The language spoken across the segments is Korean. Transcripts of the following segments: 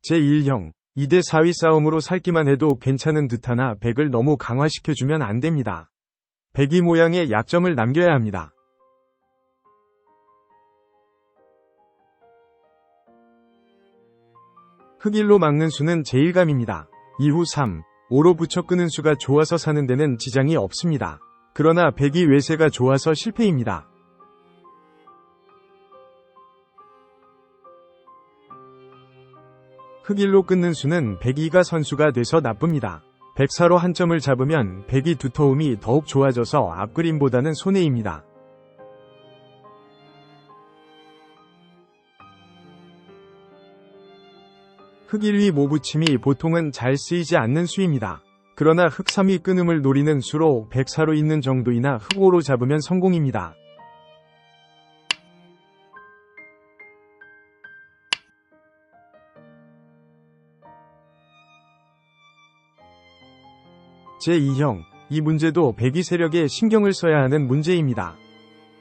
제1형 2대 4위 싸움으로 살기만 해도 괜찮은 듯하나 백을 너무 강화시켜주면 안됩니다. 백이 모양의 약점을 남겨야 합니다. 흑일로 막는 수는 제1감입니다. 이후 3, 5로 붙여 끄는 수가 좋아서 사는 데는 지장이 없습니다. 그러나 백이 외세가 좋아서 실패입니다. 흑일로 끊는 수는 백이가 선수가 돼서 나쁩니다. 백사로 한 점을 잡으면 백이 두터움이 더욱 좋아져서 앞그림보다는 손해입니다. 흑일위 모붙임이 보통은 잘 쓰이지 않는 수입니다. 그러나 흑3위 끊음을 노리는 수로 백사로 있는 정도이나 흑5로 잡으면 성공입니다. 제2형, 이 문제도 백이 세력에 신경을 써야 하는 문제입니다.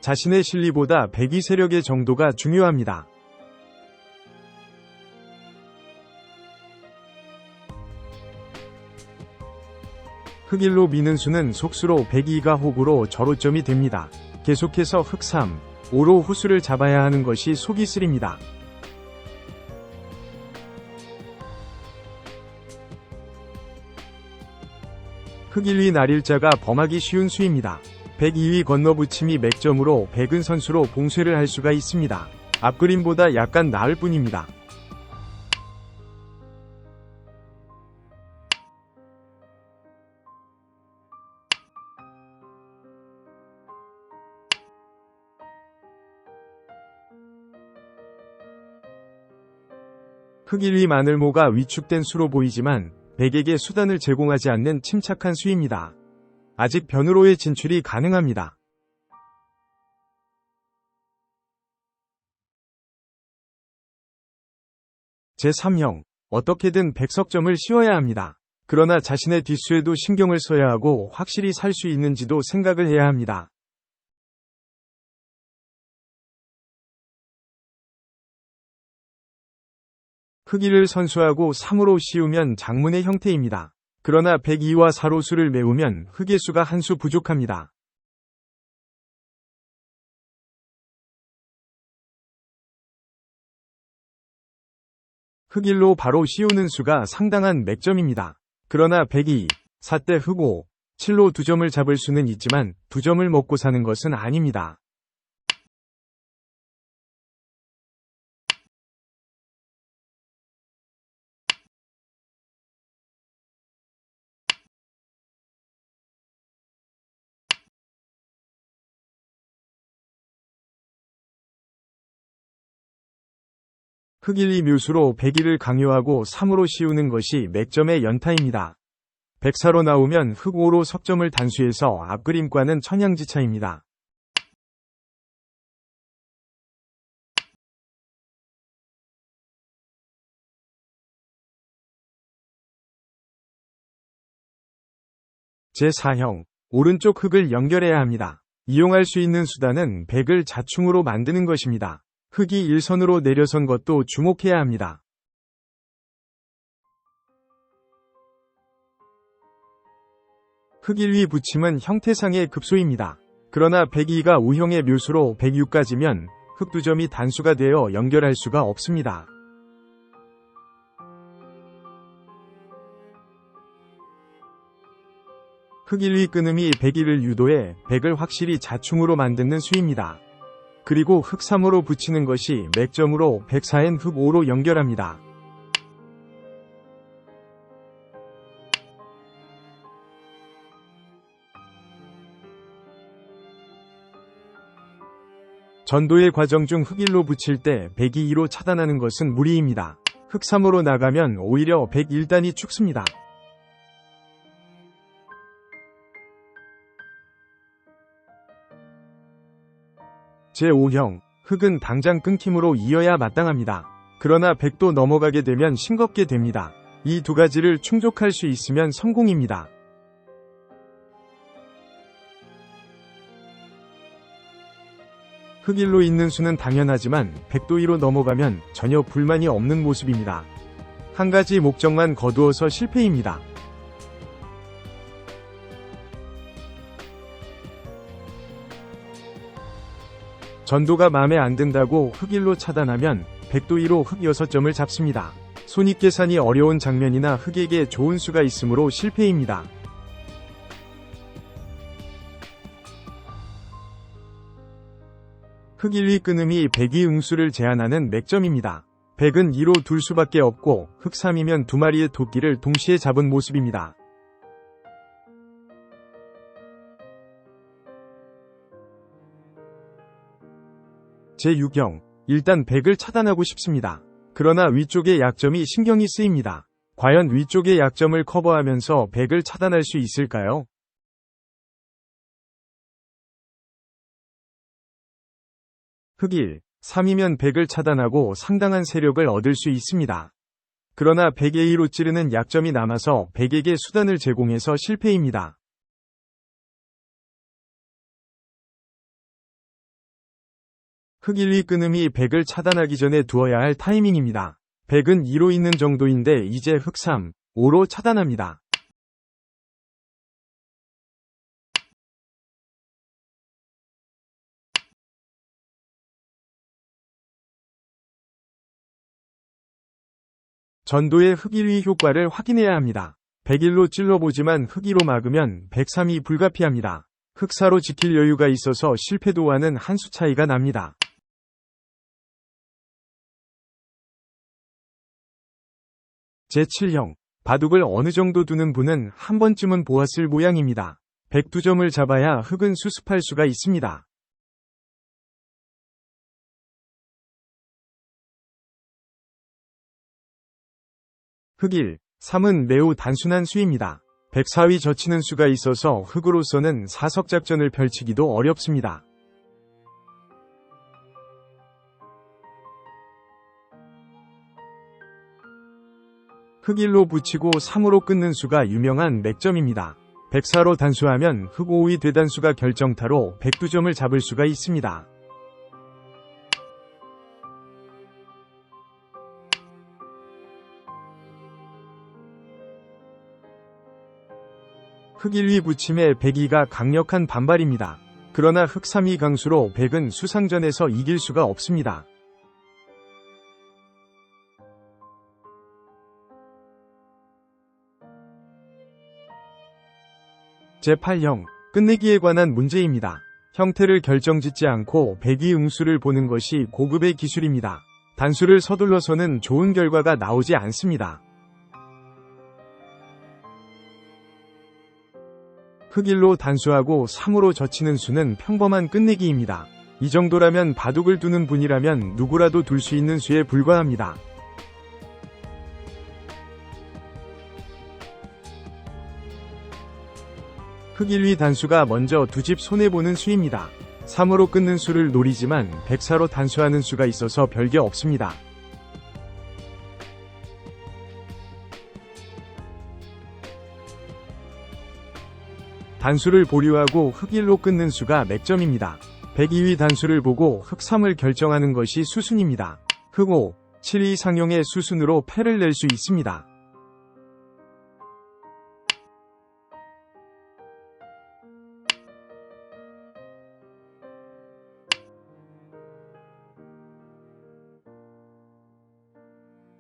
자신의 실리보다 백이 세력의 정도가 중요합니다. 흑일로 미는 수는 속수로 백이가 호구로 저로점이 됩니다. 계속해서 흑3, 5로 후수를 잡아야 하는 것이 속이 쓰립니다. 흑일위 날일자가 범하기 쉬운 수입니다. 102위 건너붙임이 맥점으로 백은 선수로 봉쇄를 할 수가 있습니다. 앞그림보다 약간 나을 뿐입니다. 흑일위 마늘모가 위축된 수로 보이지만 백에게 수단을 제공하지 않는 침착한 수입니다. 아직 변으로의 진출이 가능합니다. 제3형, 어떻게든 백석점을 씌워야 합니다. 그러나 자신의 뒷수에도 신경을 써야 하고 확실히 살 수 있는지도 생각을 해야 합니다. 흑일을 선수하고 3으로 씌우면 장문의 형태입니다. 그러나 102와 4로 수를 메우면 흑의 수가 한 수 부족합니다. 흑일로 바로 씌우는 수가 상당한 맥점입니다. 그러나 102, 4대 흑5, 7로 2점을 잡을 수는 있지만 2점을 먹고 사는 것은 아닙니다. 흑일이 묘수로 102를 강요하고 3으로 씌우는 것이 맥점의 연타입니다. 백사로 나오면 흑5로 석점을 단수해서 앞그림과는 천양지차입니다. 제4형, 오른쪽 흑을 연결해야 합니다. 이용할 수 있는 수단은 백을 자충으로 만드는 것입니다. 흑이 1선으로 내려선 것도 주목해야 합니다. 흑일위 붙임은 형태상의 급소입니다. 그러나 102가 우형의 묘수로 106까지면 흑 2점이 단수가 되어 연결할 수가 없습니다. 흑일위 끊음이 101을 유도해 백을 확실히 자충으로 만드는 수입니다. 그리고 흑3으로 붙이는 것이 맥점으로 104엔 흑5로 연결합니다. 전도의 과정 중 흑1로 붙일 때 102로 차단하는 것은 무리입니다. 흑3으로 나가면 오히려 101단이 축습니다. 제5형, 흑은 당장 끊김으로 이어야 마땅합니다. 그러나 100도 넘어가게 되면 싱겁게 됩니다. 이 두 가지를 충족할 수 있으면 성공입니다. 흑일로 있는 수는 당연하지만 100도 2로 넘어가면 전혀 불만이 없는 모습입니다. 한 가지 목적만 거두어서 실패입니다. 전도가 마음에 안 든다고 흑1로 차단하면 백도이로 흑 6점을 잡습니다. 손익계산이 어려운 장면이나 흑에게 좋은 수가 있으므로 실패입니다. 흑 1위 끊음이 백이 응수를 제한하는 맥점입니다. 백은 2로 둘 수밖에 없고 흑 3이면 두 마리의 토끼를 동시에 잡은 모습입니다. 제6형, 일단 백을 차단하고 싶습니다. 그러나 위쪽의 약점이 신경이 쓰입니다. 과연 위쪽의 약점을 커버하면서 백을 차단할 수 있을까요? 흑 1, 3이면 백을 차단하고 상당한 세력을 얻을 수 있습니다. 그러나 백의 2로 찌르는 약점이 남아서 백에게 수단을 제공해서 실패입니다. 흑 1위 끊음이 백을 차단하기 전에 두어야 할 타이밍입니다. 백은 2로 있는 정도인데 이제 흑 3, 5로 차단합니다. 전도의 흑 1위 효과를 확인해야 합니다. 백 1로 찔러보지만 흑 2로 막으면 백 3이 불가피합니다. 흑 4로 지킬 여유가 있어서 실패도와는 한 수 차이가 납니다. 제7형, 바둑을 어느 정도 두는 분은 한 번쯤은 보았을 모양입니다. 102점을 잡아야 흑은 수습할 수가 있습니다. 흑 1, 3은 매우 단순한 수입니다. 104위 젖히는 수가 있어서 흑으로서는 사석작전을 펼치기도 어렵습니다. 흑 1로 붙이고 3으로 끊는 수가 유명한 맥점입니다. 104로 단수하면 흑 5위 대단수가 결정타로 102점을 잡을 수가 있습니다. 흑 1위 붙임에 백이가 강력한 반발입니다. 그러나 흑 3위 강수로 백은 수상전에서 이길 수가 없습니다. 제8형, 끝내기에 관한 문제입니다. 형태를 결정짓지 않고 백이 응수를 보는 것이 고급의 기술입니다. 단수를 서둘러서는 좋은 결과가 나오지 않습니다. 흑 1로 단수하고 3으로 젖히는 수는 평범한 끝내기입니다. 이 정도라면 바둑을 두는 분이라면 누구라도 둘 수 있는 수에 불과합니다. 흑 1위 단수가 먼저 두 집 손해보는 수입니다. 3으로 끊는 수를 노리지만 104로 단수하는 수가 있어서 별게 없습니다. 단수를 보류하고 흑 1로 끊는 수가 맥점입니다. 102위 단수를 보고 흑 3을 결정하는 것이 수순입니다. 흑 5, 7위 상용의 수순으로 패를 낼 수 있습니다.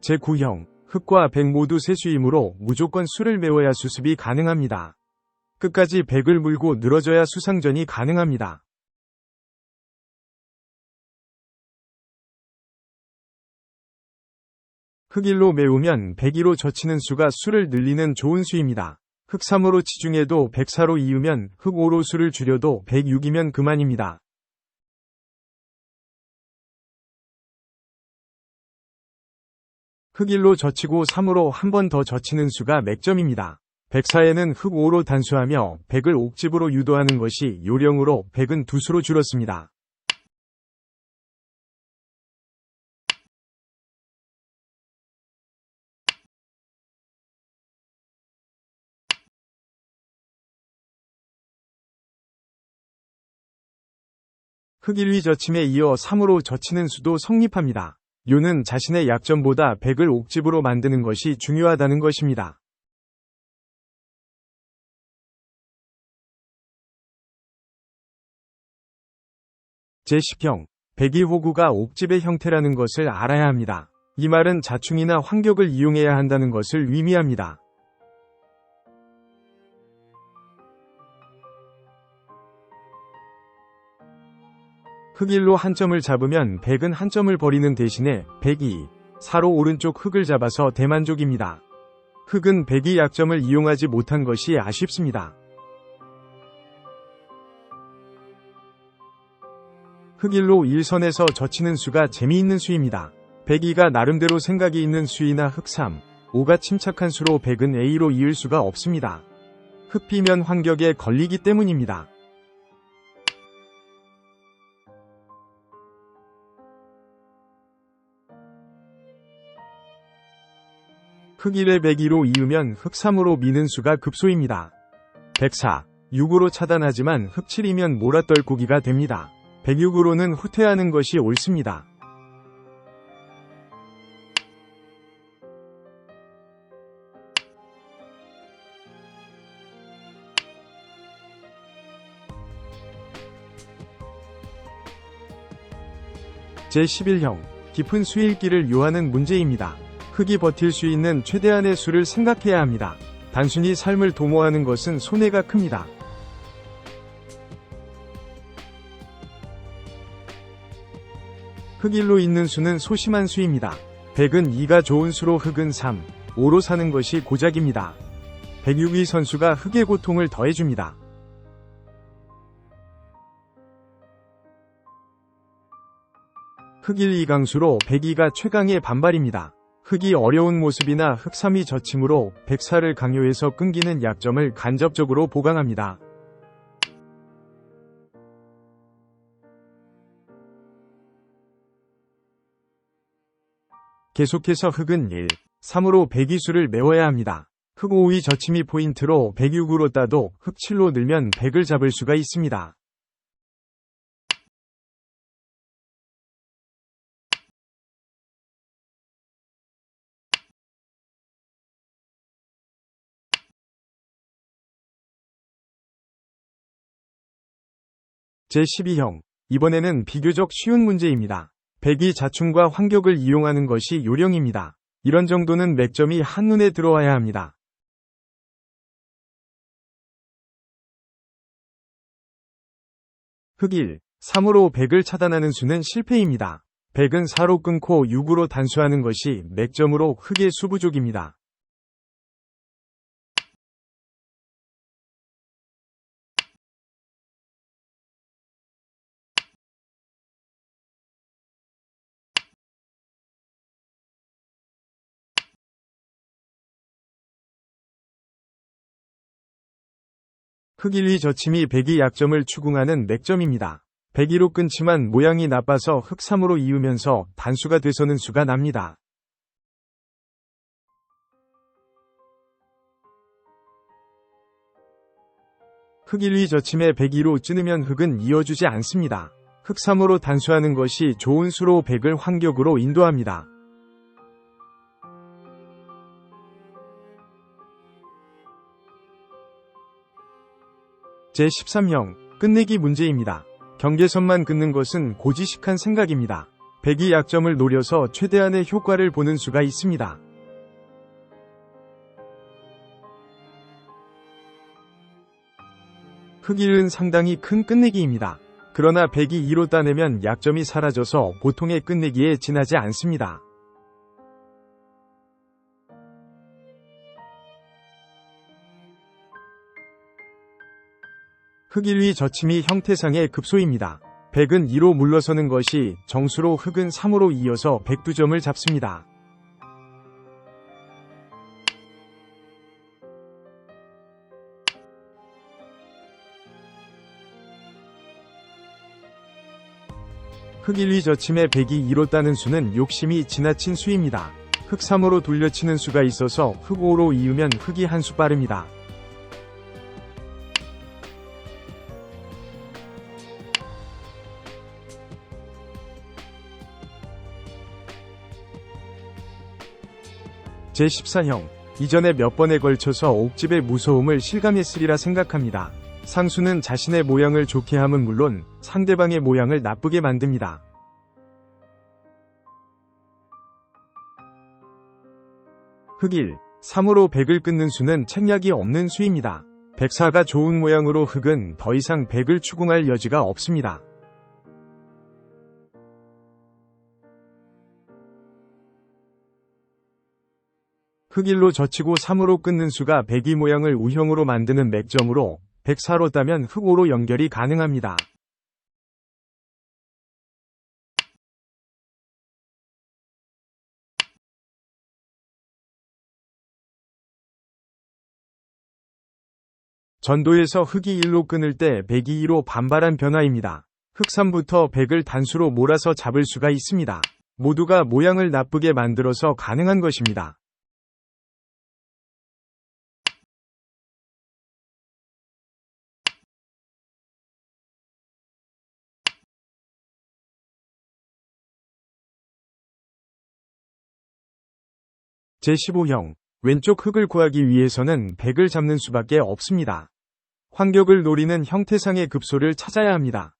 제9형, 흑과 백 모두 세수이므로 무조건 수를 메워야 수습이 가능합니다. 끝까지 백을 물고 늘어져야 수상전이 가능합니다. 흑 1로 메우면 백 2로 젖히는 수가 수를 늘리는 좋은 수입니다. 흑 3으로 치중해도 백 4로 이으면 흑 5로 수를 줄여도 백 6이면 그만입니다. 흑 1로 젖히고 3으로 한 번 더 젖히는 수가 맥점입니다. 104에는 흑 5로 단수하며 백을 옥집으로 유도하는 것이 요령으로 백은 두 수로 줄었습니다. 흑 1위 젖힘에 이어 3으로 젖히는 수도 성립합니다. 요는 자신의 약점보다 백을 옥집으로 만드는 것이 중요하다는 것입니다. 제10형, 백이 호구가 옥집의 형태라는 것을 알아야 합니다. 이 말은 자충이나 환격을 이용해야 한다는 것을 의미합니다. 흑일로 한 점을 잡으면 백은 한 점을 버리는 대신에 백이 사로 오른쪽 흑을 잡아서 대만족입니다. 흑은 백이 약점을 이용하지 못한 것이 아쉽습니다. 흑일로 1선에서 젖히는 수가 재미있는 수입니다. 백이가 나름대로 생각이 있는 수이나 흑3, 5가 침착한 수로 백은 A로 이을 수가 없습니다. 흑비면 환격에 걸리기 때문입니다. 흑1에 백이로 이으면 흑3으로 미는 수가 급소입니다. 백4, 6으로 차단하지만 흑7이면 몰아떨구기가 됩니다. 106으로는 후퇴하는 것이 옳습니다. 제11형, 깊은 수일기를 요하는 문제입니다. 흑이 버틸 수 있는 최대한의 수를 생각해야 합니다. 단순히 삶을 도모하는 것은 손해가 큽니다. 흑일로 있는 수는 소심한 수입니다. 백은 2가 좋은 수로 흑은 3, 5로 사는 것이 고작입니다. 106위 선수가 흑의 고통을 더해줍니다. 흑일 2강수로 백이가 최강의 반발입니다. 흑이 어려운 모습이나 흑3이 저침으로 백사를 강요해서 끊기는 약점을 간접적으로 보강합니다. 계속해서 흑은 1, 3으로 백이수를 메워야 합니다. 흑 5의 저침이 포인트로 106으로 따도 흑 7로 늘면 백을 잡을 수가 있습니다. 제12형, 이번에는 비교적 쉬운 문제입니다. 백이 자충과 환격을 이용하는 것이 요령입니다. 이런 정도는 맥점이 한눈에 들어와야 합니다. 흑 1, 3으로 백을 차단하는 수는 실패입니다. 백은 4로 끊고 6으로 단수하는 것이 맥점으로 흑의 수부족입니다. 흑 1위 저침이 백이 약점을 추궁하는 맥점입니다. 백이로 끊지만 모양이 나빠서 흑 3으로 이으면서 단수가 돼서는 수가 납니다. 흑 1위 저침에 백이로 찌르면 흑은 이어주지 않습니다. 흑 3으로 단수하는 것이 좋은 수로 백을 환격으로 인도합니다. 제13형, 끝내기 문제입니다. 경계선만 긋는 것은 고지식한 생각입니다. 백이 약점을 노려서 최대한의 효과를 보는 수가 있습니다. 흑 1은 상당히 큰 끝내기입니다. 그러나 백이 2로 따내면 약점이 사라져서 보통의 끝내기에 지나지 않습니다. 흑 1위 저침이 형태상의 급소입니다. 백은 2로 물러서는 것이 정수로 흑은 3으로 이어서 백두점을 잡습니다. 흑 1위 저침에 백이 2로 따는 수는 욕심이 지나친 수입니다. 흑 3으로 돌려치는 수가 있어서 흑 5로 이으면 흑이 한 수 빠릅니다. 제14형. 이전에 몇 번에 걸쳐서 옥집의 무서움을 실감했으리라 생각합니다. 상수는 자신의 모양을 좋게 함은 물론 상대방의 모양을 나쁘게 만듭니다. 흑일. 3으로 100을 끊는 수는 책략이 없는 수입니다. 백사가 좋은 모양으로 흑은 더 이상 100을 추궁할 여지가 없습니다. 흑일로 젖히고 3으로 끊는 수가 102 모양을 우형으로 만드는 맥점으로 104로 따면 흑5로 연결이 가능합니다. 전도에서 흑이 1로 끊을 때 102, 2로 반발한 변화입니다. 흑3부터 100을 단수로 몰아서 잡을 수가 있습니다. 모두가 모양을 나쁘게 만들어서 가능한 것입니다. 제15형. 왼쪽 흑을 구하기 위해서는 100을 잡는 수밖에 없습니다. 환격을 노리는 형태상의 급소를 찾아야 합니다.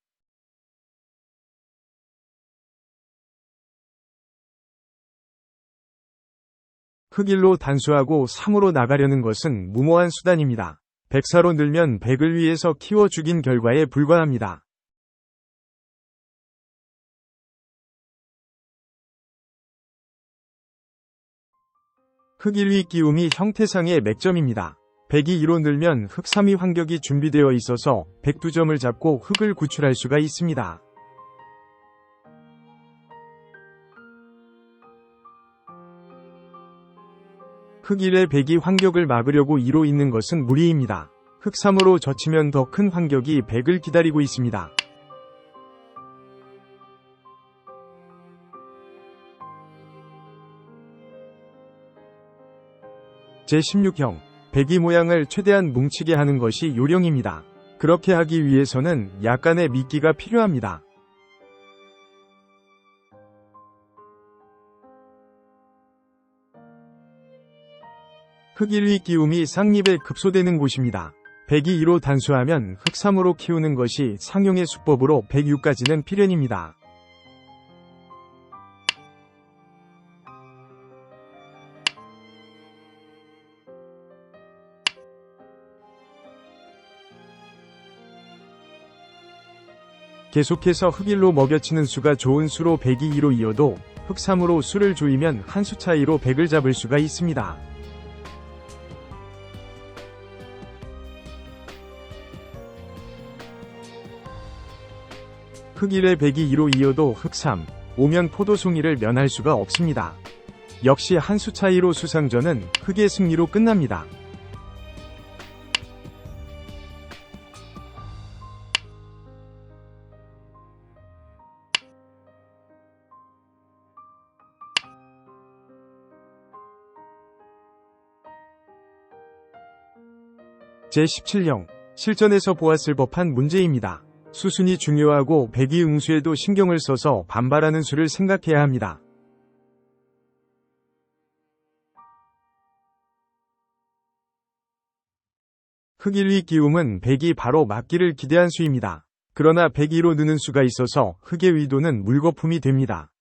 흑일로 단수하고 3으로 나가려는 것은 무모한 수단입니다. 104로 늘면 100을 위해서 키워 죽인 결과에 불과합니다. 흑1위 끼움이 형태상의 맥점입니다. 100이 2로 늘면 흑3위 환격이 준비되어 있어서 102점을 잡고 흑을 구출할 수가 있습니다. 흑1의 100이 환격을 막으려고 2로 있는 것은 무리입니다. 흑3으로 젖히면 더 큰 환격이 100을 기다리고 있습니다. 제16형. 102 모양을 최대한 뭉치게 하는 것이 요령입니다. 그렇게 하기 위해서는 약간의 미끼가 필요합니다. 흑1위 끼움이 쌍립에 급소되는 곳입니다. 102, 2로 단수하면 흑3으로 키우는 것이 상용의 수법으로 106까지는 필연입니다. 계속해서 흑1로 먹여치는 수가 좋은 수로 102, 2로 이어도 흑3으로 수를 조이면 한 수 차이로 100을 잡을 수가 있습니다. 흑1에 102, 2로 이어도 흑3, 오면 포도송이를 면할 수가 없습니다. 역시 한 수 차이로 수상전은 흑의 승리로 끝납니다. 제17형. 실전에서 보았을 법한 문제입니다. 수순이 중요하고 102 응수에도 신경을 써서 반발하는 수를 생각해야 합니다. 흑1위 끼움은 102 바로 맞기를 기대한 수입니다. 그러나 102로 느는 수가 있어서 흑의 의도는 물거품이 됩니다.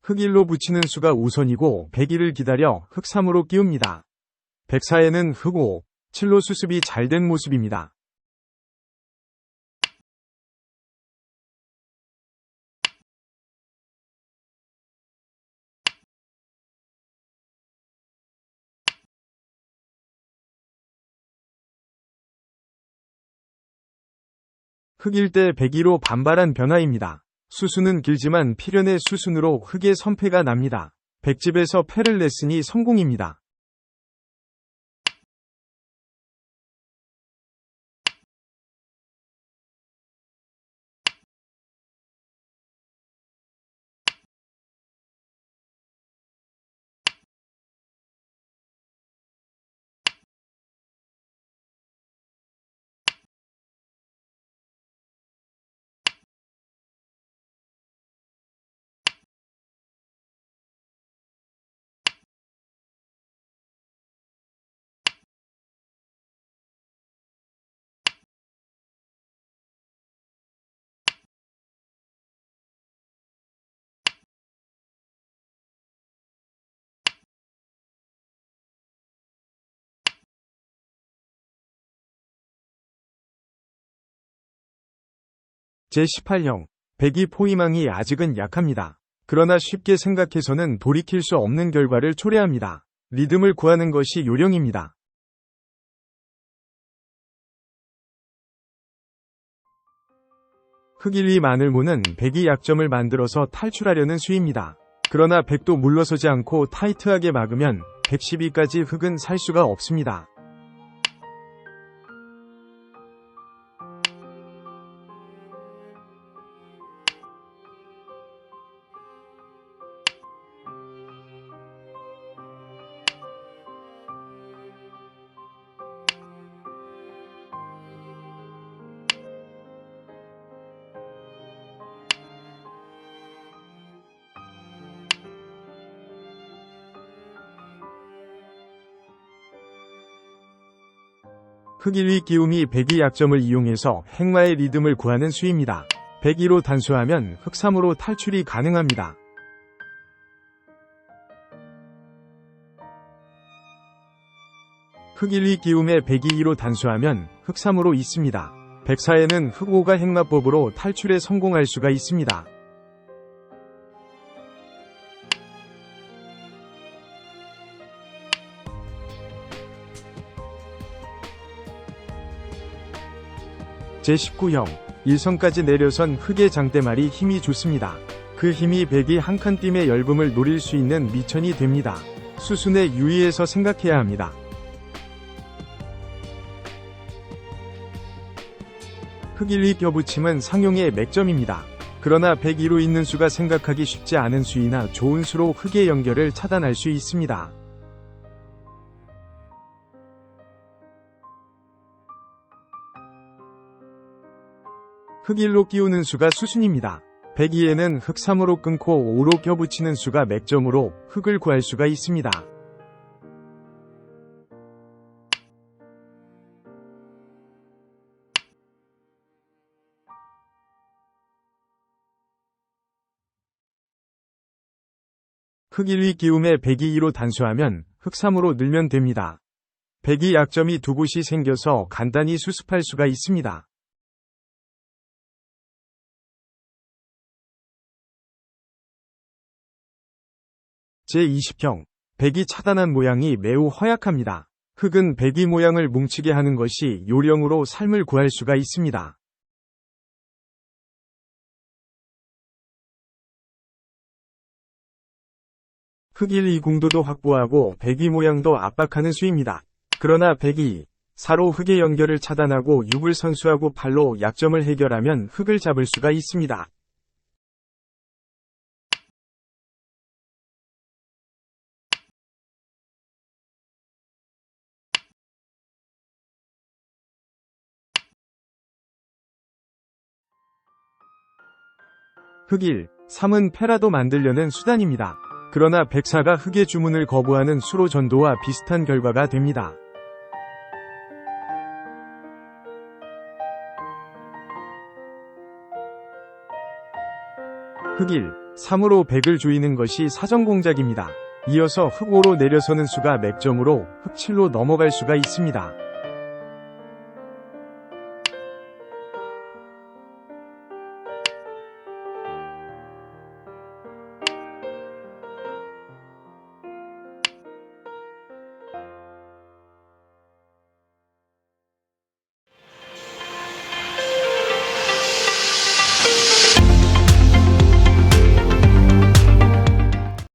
흑1로 붙이는 수가 우선이고 102를 기다려 흑3으로 끼웁니다. 104에는 흑5, 7로 수습이 잘 된 모습입니다. 흑일 때 102로 반발한 변화입니다. 수순은 길지만 필연의 수순으로 흑의 선패가 납니다. 백집에서 패를 냈으니 성공입니다. 제18형. 백이 포위망이 아직은 약합니다. 그러나 쉽게 생각해서는 돌이킬 수 없는 결과를 초래합니다. 리듬을 구하는 것이 요령입니다. 흑1위 마늘모는 백이 약점을 만들어서 탈출하려는 수입니다. 그러나 백도 물러서지 않고 타이트하게 막으면 112까지 흑은 살 수가 없습니다. 흑1위 끼움이 백이 약점을 이용해서 행마의 리듬을 구하는 수입니다. 102로 단수하면 흑3으로 탈출이 가능합니다. 흑1위 끼움에 백이 2로 단수하면 흑3으로 있습니다. 104에는 흑5가 행마법으로 탈출에 성공할 수가 있습니다. 제19형. 1선까지 내려선 흑의 장대말이 힘이 좋습니다. 그 힘이 백이 한 칸 뜀의 엷음을 노릴 수 있는 미천이 됩니다. 수순의 유의에서 생각해야 합니다. 흑1위 껴붙임은 상용의 맥점입니다. 그러나 102로 있는 수가 생각하기 쉽지 않은 수이나 좋은 수로 흑의 연결을 차단할 수 있습니다. 흑1로 끼우는 수가 수순입니다. 102에는 흑3으로 끊고 5로 껴붙이는 수가 맥점으로 흑을 구할 수가 있습니다. 흑1위 끼움에 102로 단수하면 흑3으로 늘면 됩니다. 102 약점이 두 곳이 생겨서 간단히 수습할 수가 있습니다. 제20형. 백이 차단한 모양이 매우 허약합니다. 흑은 백이 모양을 뭉치게 하는 것이 요령으로 삶을 구할 수가 있습니다. 흑1이 궁도도 확보하고 백이 모양도 압박하는 수입니다. 그러나 백이 4로 흑의 연결을 차단하고 6을 선수하고 8로 약점을 해결하면 흑을 잡을 수가 있습니다. 흑1, 3은 패라도 만들려는 수단입니다. 그러나 104가 흑의 주문을 거부하는 수로 전도와 비슷한 결과가 됩니다. 흑1, 3으로 백을 조이는 것이 사정공작입니다. 이어서 흑5로 내려서는 수가 맥점으로 흑7로 넘어갈 수가 있습니다.